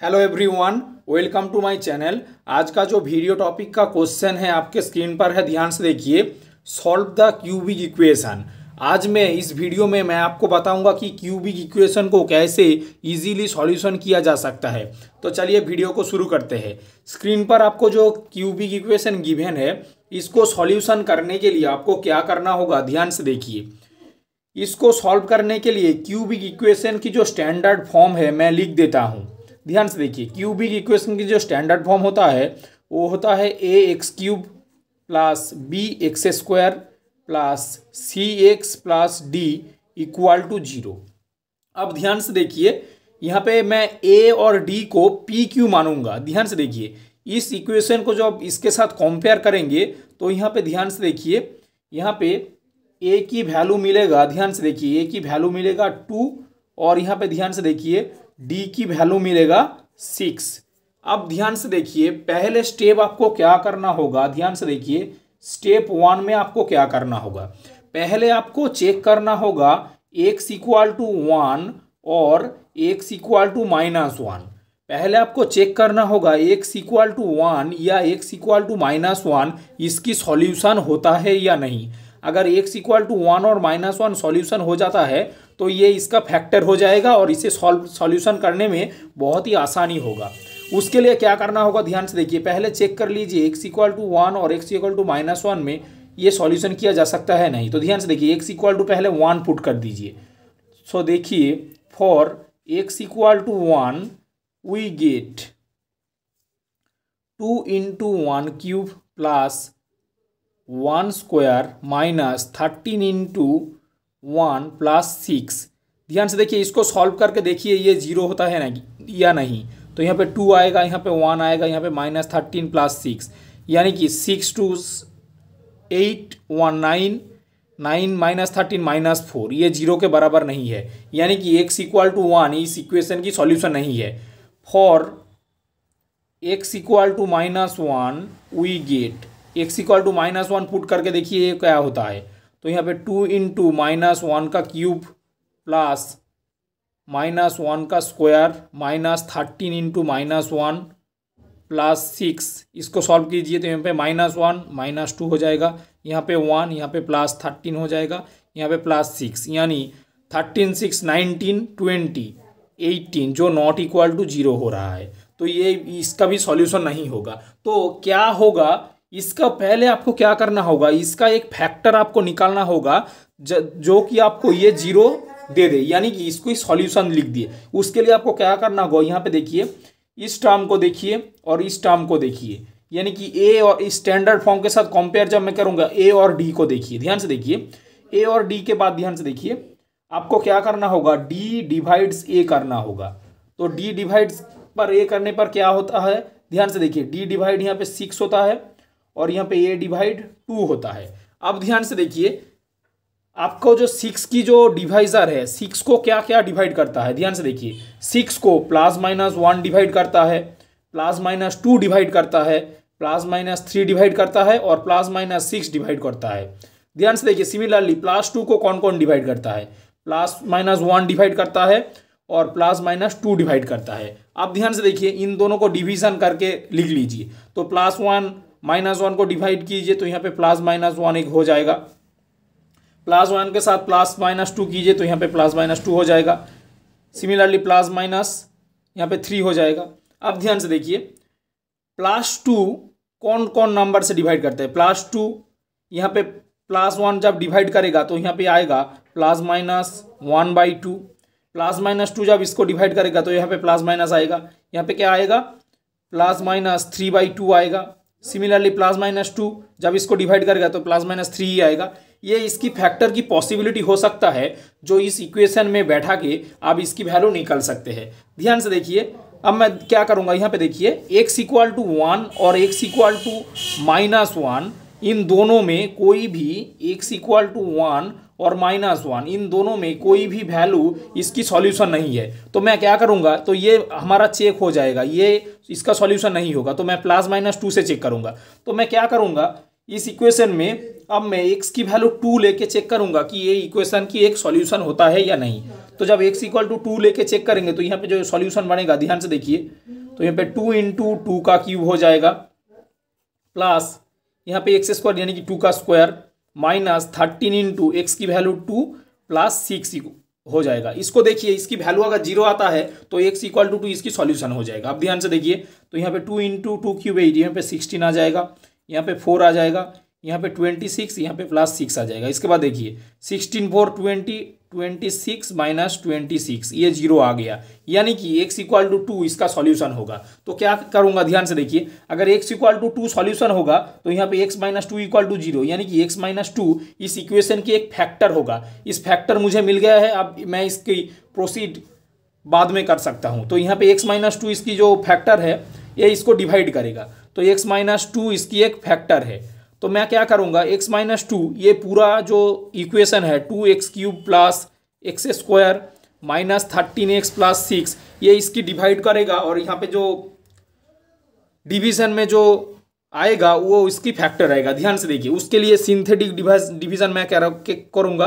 Hello everyone, welcome to my channel. आज का जो वीडियो टॉपिक का क्वेश्चन है आपके स्क्रीन पर है, ध्यान से देखिए। Solve the cubic equation. आज मैं इस वीडियो में आपको बताऊंगा कि क्यूबिक इक्वेशन को कैसे इजीली सॉल्यूशन किया जा सकता है। तो चलिए वीडियो को शुरू करते हैं। स्क्रीन पर आपको जो क्यूबिक इक्वेशन गिवन है, इसको सॉल्यूशन करने के लिए आपको क्या करना होगा, ध्यान से देखिए। इसको सॉल्व करने के लिए क्यूबिक इक्वेशन की जो स्टैंडर्ड फॉर्म है मैं लिख देता हूँ। ध्यान से देखिए, क्यूबिक इक्वेशन की जो स्टैंडर्ड फॉर्म होता है वो होता है a x cube plus b x square plus c x plus d equal to 0। अब ध्यान से देखिए, यहाँ पे मैं ए और डी को पी क्यू मानूंगा। ध्यान से देखिए, इस इक्वेशन को जब इसके साथ कंपेयर करेंगे तो यहाँ पे ध्यान से देखिए, यहाँ पे ए की वैल्यू मिलेगा, ध्यान से देखिए, ए की वैल्यू मिलेगा 2 और यहाँ पे ध्यान से देखिए डी की वैल्यू मिलेगा 6। अब ध्यान से देखिए, पहले स्टेप आपको क्या करना होगा, ध्यान से देखिए, स्टेप 1 में आपको क्या करना होगा। पहले आपको चेक करना होगा x इक्वल टू 1 और x इक्वल टू -1। पहले आपको चेक करना होगा x इक्वल टू 1 या x इक्वल टू -1 इसकी सॉल्यूशन होता है या नहीं। अगर x इक्वल टू 1 और -1 सॉल्यूशन हो जाता है तो ये इसका फैक्टर हो जाएगा और इसे सॉल्यूशन करने में बहुत ही आसानी होगा। उसके लिए क्या करना होगा, ध्यान से देखिए, पहले चेक कर लीजिए x इक्वल टू 1 और x इक्वल टू -1 में ये सॉल्यूशन किया जा सकता है नहीं। तो ध्यान से देखिए, x इक्वल टू पहले 1 पुट कर दीजिए। सो देखिए, for x equal to 1 we get 2 into 1 cube plus 1 square minus 13 into 1 plus 6। ध्यान से देखिए, इसको सॉल्व करके देखिए ये 0 होता है ना या नहीं। तो यहाँ पे 2 आएगा, यहाँ पे 1 आएगा, यहाँ पे -13 प्लस 6, यानी कि 6 2 8 1 9 9 -13 -4, ये 0 के बराबर नहीं है, यानी कि x इक्वल टू 1 इस इक्वेशन की सॉल्यूशन नहीं है। For x equal to -1 we get, x equal to -1 put करके देखिए ये क्या होता है। तो यहाँ पे 2 इंटू -1 का क्यूब प्लस -1 का स्क्वायर माइनस 13 इंटू -1 प्लस 6, इसको सॉल्व कीजिए तो यहाँ पे -1 -2 हो जाएगा, यहाँ पे 1, यहाँ पे प्लस 13 हो जाएगा, यहाँ पे प्लस 6, यानी 13 6 19 20 18 जो नॉट इक्वल टू 0 हो रहा है। तो ये इसका भी सॉल्यूशन नहीं होगा। तो क्या होगा, इसका पहले आपको क्या करना होगा, इसका एक फैक्टर आपको निकालना होगा जो कि आपको ये 0 दे दे, यानी कि इसको ही सॉल्यूशन लिख दिए। उसके लिए आपको क्या करना होगा, यहाँ पे देखिए, इस टर्म को देखिए और इस टर्म को देखिए, यानी कि ए और इस स्टैंडर्ड फॉर्म के साथ कंपेयर जब मैं करूँगा, ए और डी को देखिए। ध्यान से देखिए, ए और डी के बाद ध्यान से देखिए आपको क्या करना होगा, डी डिवाइड्स ए करना होगा। तो डी डिवाइड्स पर ए करने पर क्या होता है, ध्यान से देखिए, डी डिवाइड यहाँ पे 6 होता है और यहाँ पे ए डिवाइड 2 होता है। अब ध्यान से देखिए, आपको जो 6 की जो डिवाइजर है, 6 को क्या क्या डिवाइड करता है, ध्यान से देखिए, 6 को +-1 डिवाइड करता है, +-2 डिवाइड करता है, +-3 डिवाइड करता है और +-6 डिवाइड करता है। ध्यान से देखिए, सिमिलरली +2 को कौन कौन डिवाइड करता है, +-1 डिवाइड करता है और +-2 डिवाइड करता है। अब ध्यान से देखिए, इन दोनों को डिवीजन करके लिख लीजिए। तो +1 -1 को डिवाइड कीजिए तो यहाँ पे +-1 एक हो जाएगा, +1 के साथ +-2 कीजिए तो यहाँ पे +-2 हो जाएगा, सिमिलरली +- यहाँ पे 3 हो जाएगा। अब ध्यान से देखिए, +2 कौन कौन नंबर से डिवाइड करते हैं, +2 यहाँ पे +1 जब डिवाइड करेगा तो यहाँ पे आएगा +-1/2, +-2 जब इसको डिवाइड करेगा तो यहाँ पे +- आएगा, यहाँ पे क्या आएगा, +-3/2 आएगा। सिमिलरली +-2 जब इसको डिवाइड करेगा तो +-3 ही आएगा। ये इसकी फैक्टर की पॉसिबिलिटी हो सकता है जो इस इक्वेशन में बैठा के आप इसकी वैल्यू निकाल सकते हैं। ध्यान से देखिए, अब मैं क्या करूँगा, यहाँ पे देखिए, x इक्वल टू 1 और x इक्वल टू -1, इन दोनों में कोई भी x इक्वल टू 1 और -1, इन दोनों में कोई भी वैल्यू इसकी सॉल्यूशन नहीं है। तो मैं क्या करूँगा, तो ये हमारा चेक हो जाएगा, ये इसका सॉल्यूशन नहीं होगा। तो मैं +-2 से चेक करूँगा। तो मैं क्या करूँगा, इस इक्वेशन में अब मैं एक्स की वैल्यू 2 लेके चेक करूंगा कि ये इक्वेशन की एक सॉल्यूशन होता है या नहीं। तो जब x इक्वल टू 2 लेके चेक करेंगे तो यहाँ पे जो सॉल्यूशन बनेगा ध्यान से देखिए, तो यहाँ पे 2 इंटू 2 का क्यूब हो जाएगा प्लस यहाँ पे एक्स स्क्वायर यानी कि 2 का स्क्वायर माइनस 13 इंटू एक्स की वैल्यू 2 प्लस 6 हो जाएगा। इसको देखिए, इसकी वैल्यू अगर 0 आता है तो x इक्वल टू 2 इसकी सॉल्यूशन हो जाएगा। अब ध्यान से देखिए, तो यहाँ पे 2 इंटू 2 क्यूब 8, यहाँ पे 16 आ जाएगा, यहाँ पे 4 आ जाएगा, यहाँ पे 26, यहाँ पे प्लस 6 आ जाएगा। इसके बाद देखिए 16 4 20 26 माइनस 26, ये 0 आ गया, यानी कि x इक्वल टू 2 इसका सॉल्यूशन होगा। तो क्या करूंगा, ध्यान से देखिए, अगर x इक्वल टू 2 सॉल्यूशन होगा तो यहाँ पे x माइनस 2 इक्वल टू 0, यानी कि x माइनस 2 इस इक्वेशन की एक फैक्टर होगा। इस फैक्टर मुझे मिल गया है, अब मैं इसकी प्रोसीड बाद में कर सकता हूँ। तो यहाँ पे x माइनस 2 इसकी जो फैक्टर है ये इसको डिवाइड करेगा, तो x माइनस 2 इसकी एक फैक्टर है। तो मैं क्या करूंगा, x माइनस 2 ये पूरा जो इक्वेशन है 2x cube plus x square minus 13x plus 6, ये इसकी डिवाइड करेगा और यहाँ पे जो डिवीजन में जो आएगा वो इसकी फैक्टर आएगा। ध्यान से देखिए, उसके लिए सिंथेटिक डिवीजन मैं क्या करूँगा,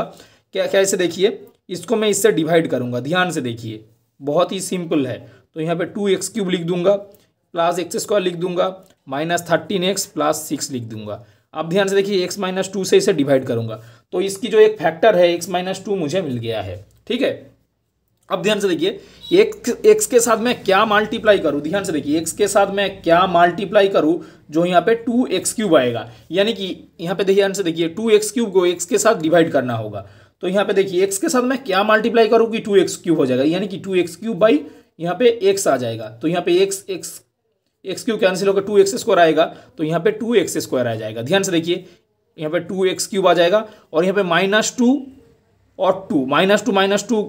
क्या कैसे देखिए, इसको मैं इससे डिवाइड करूँगा। ध्यान से देखिए, बहुत ही सिंपल है। तो यहाँ पे 2x क्यूब लिख दूंगा प्लस एक्स स्क्वायर लिख दूंगा माइनस 13x प्लस 6 लिख दूंगा। अब ध्यान से देखिए, x माइनस 2 से इसे डिवाइड करूंगा तो इसकी जो एक फैक्टर है x माइनस 2 मुझे मिल गया है। ठीक है, अब ध्यान से देखिए, x के साथ मैं क्या मल्टीप्लाई करूं, ध्यान से देखिए x के साथ मैं क्या मल्टीप्लाई करूं जो यहाँ पे 2x क्यूब आएगा, यानी कि यहाँ पे देखिए ध्यान से देखिए 2x क्यूब को x के साथ डिवाइड करना होगा। तो यहाँ पे देखिए x के साथ मैं क्या मल्टीप्लाई करूँ कि 2x क्यूब हो जाएगा, यानी कि 2x क्यूब बाई यहाँ पे x आ जाएगा। तो यहाँ पे एक्स क्यूब कैंसिल होकर 2x स्क्वायर आएगा, तो यहाँ पे 2x स्क्वायर आ जाएगा। ध्यान से देखिए, यहाँ पे 2x क्यूब आ जाएगा और यहाँ पे -2 और 2 -2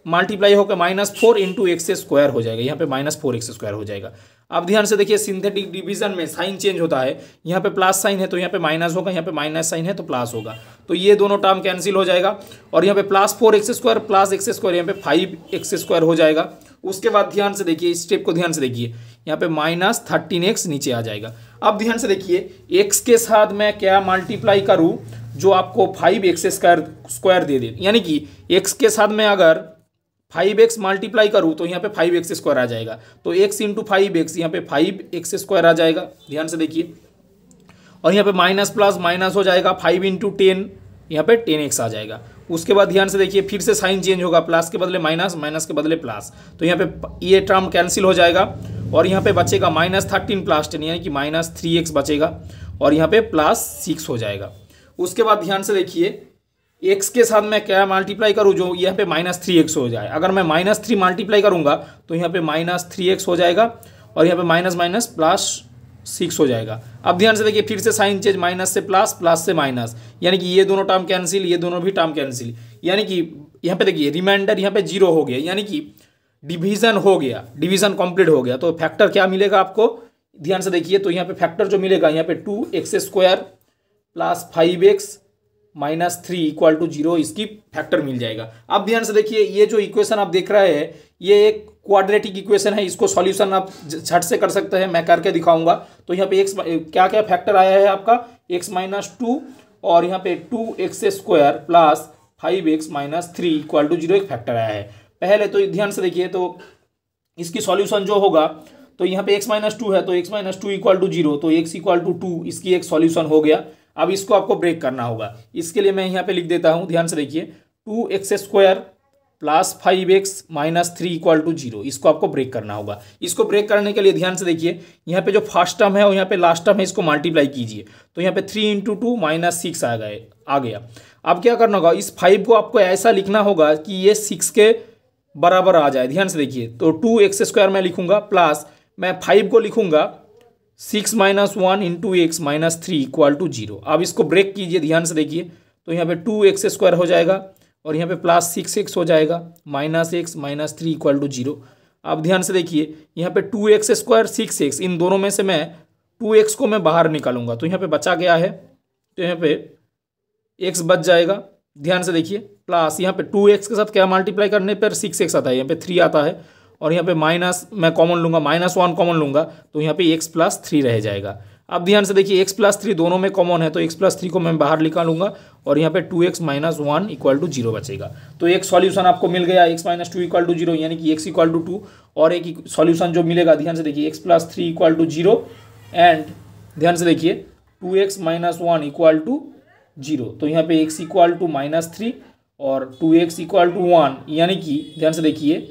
मल्टीप्लाई होकर -4 इंटू एक्स स्क्वायर हो जाएगा, यहाँ पे -4x स्क्वायर हो जाएगा। अब ध्यान से देखिए, सिंथेटिक डिवीजन में साइन चेंज होता है, यहाँ पे प्लस साइन है तो यहाँ पे माइनस होगा, यहाँ पे माइनस साइन है तो प्लस होगा, तो ये दोनों टर्म कैंसिल हो जाएगा और यहाँ पे +4x square plus x square यहाँ पे 5x स्क्वायर हो जाएगा। उसके बाद ध्यान से देखिए, इस स्टेप को ध्यान से देखिए, यहाँ पे -13x नीचे आ जाएगा। अब ध्यान से देखिए, x के साथ मैं क्या मल्टीप्लाई करूँ जो आपको 5x स्क्वायर दे दे, यानी कि x के साथ मैं अगर 5x मल्टीप्लाई करूँ तो यहाँ पे 5x स्क्वायर आ जाएगा, तो x इंटू 5x यहाँ पे 5x स्क्वायर आ जाएगा। ध्यान से देखिए, और यहाँ पे माइनस प्लस माइनस हो जाएगा, 5 इंटू 10 यहाँ पे 10x आ जाएगा। उसके बाद ध्यान से देखिए, फिर से साइन चेंज होगा, प्लस के बदले माइनस, माइनस के बदले प्लस, तो यहाँ पे ये टर्म कैंसिल हो जाएगा और यहाँ पे बचेगा -13 प्लस 10 यानी कि -3x बचेगा और यहाँ पे +6 हो जाएगा। उसके बाद ध्यान से देखिए, x के साथ मैं क्या मल्टीप्लाई करूँ जो यहाँ पे -3x हो जाए, अगर मैं -3 मल्टीप्लाई करूँगा तो यहाँ पे -3x हो जाएगा और यहाँ पे माइनस माइनस +6 हो जाएगा। अब ध्यान से देखिए, फिर से साइन चेंज, माइनस से प्लस, प्लस से माइनस, यानी कि ये दोनों टर्म कैंसिल, ये दोनों भी टर्म कैंसिल, यानी कि यहाँ पे देखिए रिमाइंडर यहाँ पे 0 हो गया, यानी कि डिवीजन हो गया, डिवीजन कंप्लीट हो गया। तो फैक्टर क्या मिलेगा आपको, ध्यान से देखिए, तो यहाँ पे फैक्टर जो मिलेगा यहाँ पे 2x square plus 5x -3 equal to 0 इसकी फैक्टर मिल जाएगा। अब ध्यान से देखिए, ये जो इक्वेशन आप देख रहे हैं ये एक क्वाड्रेटिक इक्वेशन है, इसको सॉल्यूशन आप झट से कर सकते हैं, मैं करके दिखाऊंगा। तो यहाँ पे x क्या क्या फैक्टर आया है आपका, x -2 और यहाँ पे 2x square plus 5x -3 equal to 0 एक फैक्टर आया है। पहले तो ध्यान से देखिए, तो इसकी सॉल्यूशन जो होगा, तो यहाँ पे x -2 है तो x -2 इक्वल टू 0, तो x इक्वल टू 2 इसकी एक सॉल्यूशन हो गया। अब इसको आपको ब्रेक करना होगा, इसके लिए मैं यहाँ पे लिख देता हूँ, ध्यान से देखिए, 2x square plus 5x -3 equal to 0, इसको आपको ब्रेक करना होगा। इसको ब्रेक करने के लिए ध्यान से देखिए, यहाँ पे जो फर्स्ट टर्म है और यहाँ पे लास्ट टर्म है, इसको मल्टीप्लाई कीजिए, तो यहाँ पे 3 इंटू 2 -6 आ गया। अब क्या करना होगा, इस 5 को आपको ऐसा लिखना होगा कि ये 6 के बराबर आ जाए। ध्यान से देखिए, तो 2x स्क्वायर मैं लिखूंगा प्लस मैं 5 को लिखूंगा 6 - 1 इंटू x -3 इक्वल टू 0। अब इसको ब्रेक कीजिए, ध्यान से देखिए, तो यहाँ पे 2x स्क्वायर हो जाएगा और यहाँ पे प्लस 6x हो जाएगा, -x -3 इक्वल टू 0। अब ध्यान से देखिए, यहाँ पे 2x स्क्वायर 6x, इन दोनों में से मैं 2x को मैं बाहर निकालूंगा, तो यहाँ पे बचा गया है, तो यहाँ पे x बच जाएगा। ध्यान से देखिए, प्लस यहाँ पे 2x के साथ क्या मल्टीप्लाई करने पर 6x आता है, यहाँ पे 3 आता है और यहाँ पे माइनस मैं कॉमन लूँगा, -1 कॉमन लूँगा, तो यहाँ पे x + 3 रह जाएगा। अब ध्यान से देखिए एक्स प्लस थ्री दोनों में कॉमन है, तो एक्स प्लस थ्री को मैं बाहर निकालूंगा और यहाँ पे 2x माइनस 1 इक्वल टू 0 बचेगा। तो एक सॉल्यूशन आपको मिल गया x माइनस 2 इक्वल टू 0, यानी कि x इक्वल टू 2। और एक सॉल्यूशन जो मिलेगा ध्यान से देखिए x plus three equal to 0 and ध्यान से देखिए 2x माइनस 1 इक्वल टू 0। तो यहाँ पे x इक्वल टू माइनस 3 और 2x इक्वल टू 1, यानी कि ध्यान से देखिए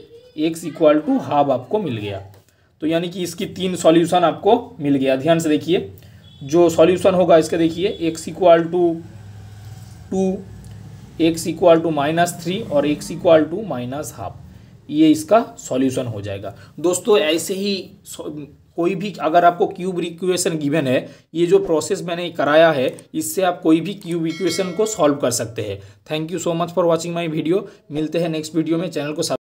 x इक्वल टू हाफ आपको मिल गया। तो यानी कि इसकी 3 सॉल्यूशन आपको मिल गया। ध्यान से देखिए जो सॉल्यूशन होगा इसका देखिए x equal to 2, x equal to minus 3 और x equal to minus half, ये इसका सॉल्यूशन हो जाएगा। दोस्तों ऐसे ही कोई भी अगर आपको क्यूब इक्वेशन गिवन है, ये जो प्रोसेस मैंने कराया है इससे आप कोई भी क्यूब इक्वेशन को सॉल्व कर सकते हैं। Thank you so much for watching my video. मिलते हैं नेक्स्ट वीडियो में। चैनल को